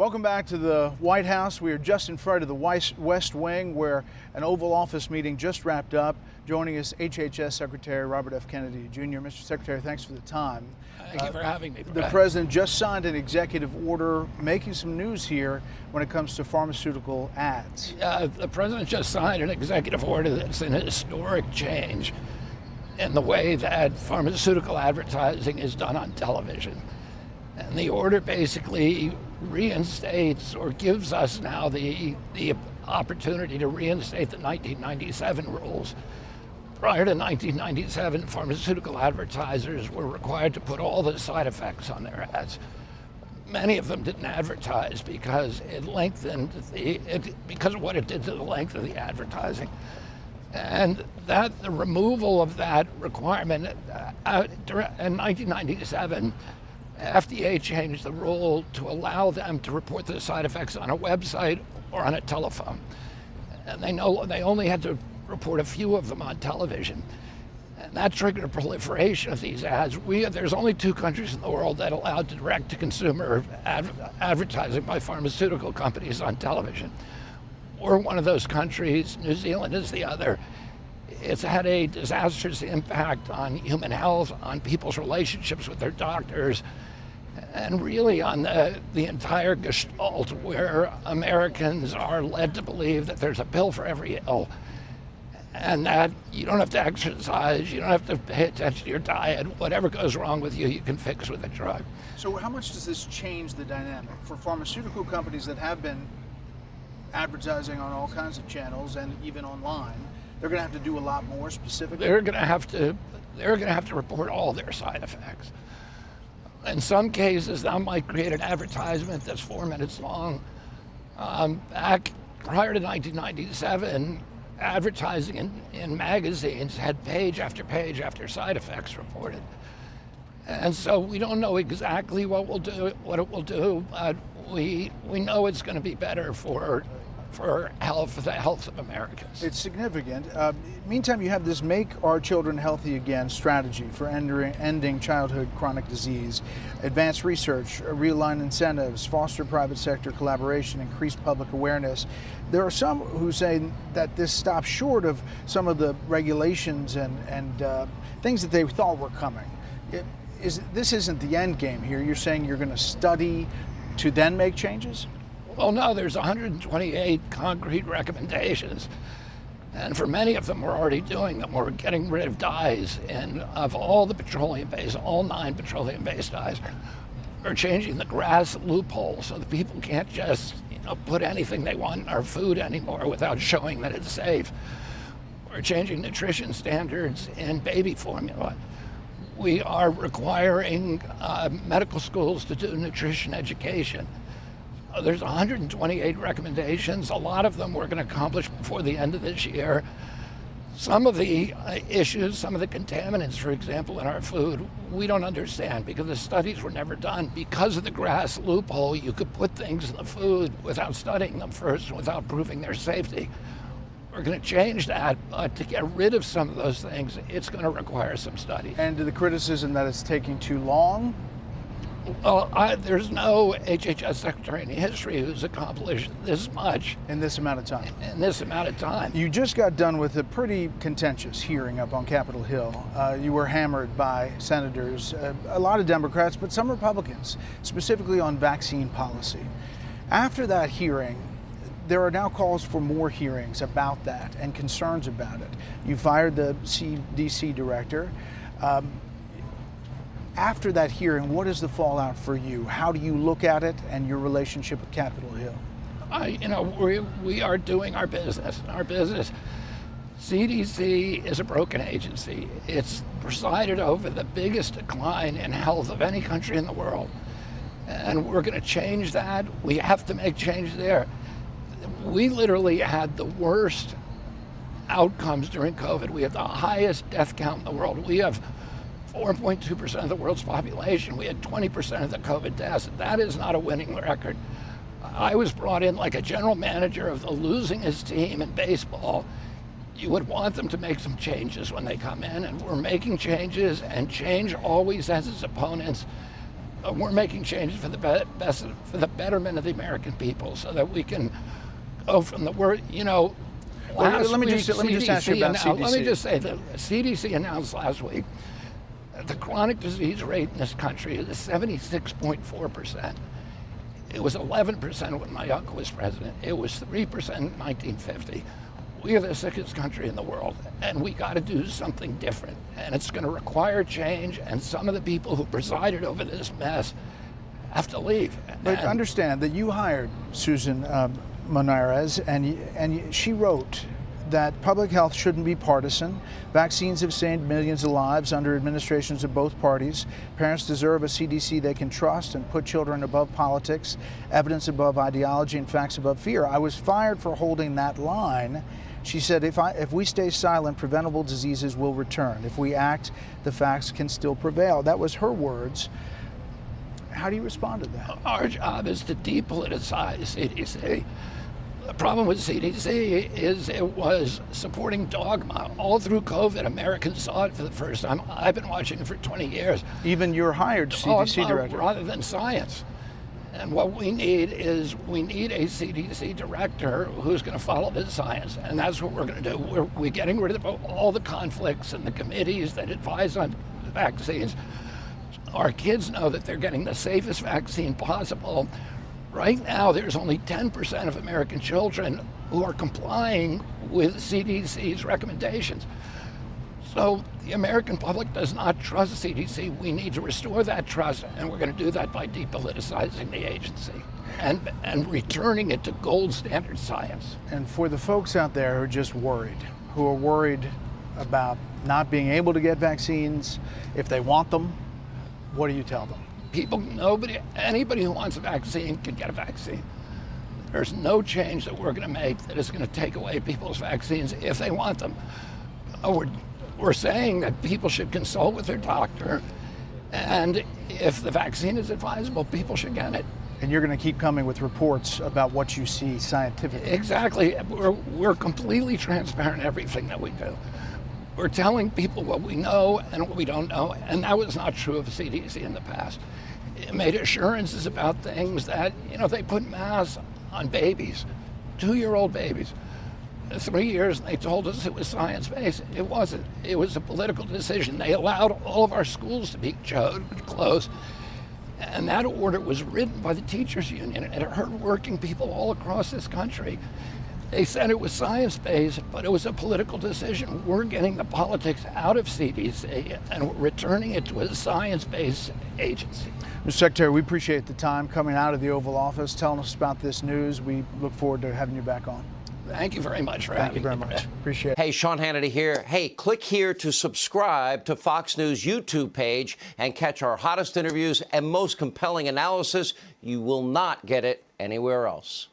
Welcome back to the White House. We are just in front of the West Wing where an Oval Office meeting just wrapped up. Joining us, HHS Secretary Robert F. Kennedy Jr. Mr. Secretary, thanks for the time. Thank you for having me. The President just signed an executive order making some news here when it comes to pharmaceutical ads. The President just signed an executive order that's an historic change in the way that pharmaceutical advertising is done on television. And the order basically reinstates or gives us now the opportunity to reinstate the 1997 rules. Prior to 1997, pharmaceutical advertisers were required to put all the side effects on their ads. Many of them didn't advertise because it lengthened because of what it did to the length of the advertising. And the removal of that requirement in 1997, FDA changed the rule to allow them to report the side effects on a website or on a telephone. And they only had to report a few of them on television. And that triggered a proliferation of these ads. There's only 2 countries in the world that allowed direct-to-consumer advertising by pharmaceutical companies on television. We're one of those countries. New Zealand is the other. It's had a disastrous impact on human health, on people's relationships with their doctors, and really on the entire gestalt where Americans are led to believe that there's a pill for every ill, and that you don't have to exercise, you don't have to pay attention to your diet. Whatever goes wrong with you, you can fix with a drug. So how much does this change the dynamic for pharmaceutical companies that have been advertising on all kinds of channels and even online? They're going to have to do a lot more specifically. They're going to have to report all their side effects. In some cases, that might create an advertisement that's 4 minutes long. Back prior to 1997, advertising in magazines had page after page after side effects reported. And so we don't know exactly what it will do, but we know it's going to be better for the health of Americans. It's significant. Meantime, you have this Make Our Children Healthy Again strategy for ending childhood chronic disease, advance research, realign incentives, foster private sector collaboration, increase public awareness. There are some who say that this stops short of some of the regulations and things that they thought were coming. This isn't the end game here. You're saying you're going to study to then make changes? Well, no, there's 128 concrete recommendations, and for many of them, we're already doing them. We're getting rid of dyes, and of all the petroleum-based, all 9 petroleum-based dyes, we're changing the GRAS loophole so that people can't just put anything they want in our food anymore without showing that it's safe. We're changing nutrition standards in baby formula. We are requiring medical schools to do nutrition education. There's 128 recommendations. A lot of them we're going to accomplish before the end of this year. Some of the issues, some of the contaminants, for example, in our food, we don't understand because the studies were never done. Because of the GRAS loophole, you could put things in the food without studying them first, without proving their safety. We're going to change that, but to get rid of some of those things, it's going to require some study. And to the criticism that it's taking too long? Well, there's no HHS secretary in history who's accomplished this much. In this amount of time? In this amount of time. You just got done with a pretty contentious hearing up on Capitol Hill. You were hammered by senators, a lot of Democrats, but some Republicans, specifically on vaccine policy. After that hearing, there are now calls for more hearings about that and concerns about it. You fired the CDC director. After that hearing, what is the fallout for you? How do you look at it and your relationship with Capitol Hill? We are doing our business. CDC is a broken agency. It's presided over the biggest decline in health of any country in the world. And we're going to change that. We have to make change there. We literally had the worst outcomes during COVID. We have the highest death count in the world. We have 4.2% of the world's population. We had 20% of the COVID deaths. That is not a winning record. I was brought in like a general manager of the losingest team in baseball. You would want them to make some changes when they come in, and we're making changes, and change always has its opponents. we're making changes for the best, for the betterment of the American people, so that we can go from the word, let me just ask you about CDC. Let me just say that CDC announced last week that the chronic disease rate in this country is 76.4%. It was 11% when my uncle was president. It was 3% in 1950. We are the sickest country in the world, and we got to do something different. And it's going to require change, and some of the people who presided over this mess have to leave. But understand that you hired Susan Monarez, and she wrote that public health shouldn't be partisan. Vaccines have saved millions of lives under administrations of both parties. Parents deserve a CDC they can trust and put children above politics, evidence above ideology, and facts above fear. I was fired for holding that line. She said, if we stay silent, preventable diseases will return. If we act, the facts can still prevail. That was her words. How do you respond to that? Our job is to depoliticize CDC. The problem with CDC is it was supporting dogma. All through COVID, Americans saw it for the first time. I've been watching it for 20 years. Even your hired CDC director. Rather than science. And what we need is a CDC director who's going to follow the science. And that's what we're going to do. We're getting rid of all the conflicts and the committees that advise on vaccines. Our kids know that they're getting the safest vaccine possible. Right now, there's only 10% of American children who are complying with CDC's recommendations. So the American public does not trust CDC. We need to restore that trust, and we're going to do that by depoliticizing the agency and returning it to gold standard science. And for the folks out there who are just worried, who are worried about not being able to get vaccines, if they want them, what do you tell them? Anybody who wants a vaccine can get a vaccine. There's no change that we're going to make that is going to take away people's vaccines if they want them. We're saying that people should consult with their doctor, and if the vaccine is advisable, people should get it. And you're going to keep coming with reports about what you see scientifically. Exactly. We're completely transparent in everything that we do. We're telling people what we know and what we don't know, and that was not true of CDC in the past. It made assurances about things that, they put masks on babies, 2-year-old babies. 3 years, and they told us it was science-based. It wasn't. It was a political decision. They allowed all of our schools to be closed, and that order was written by the teachers union, and it hurt working people all across this country. They said it was science-based, but it was a political decision. We're getting the politics out of CDC, and we're returning it to a science-based agency. Mr. Secretary, we appreciate the time coming out of the Oval Office, telling us about this news. We look forward to having you back on. Thank you very much for having me. Thank you very much. Appreciate it. Hey, Sean Hannity here. Hey, click here to subscribe to Fox News YouTube page and catch our hottest interviews and most compelling analysis. You will not get it anywhere else.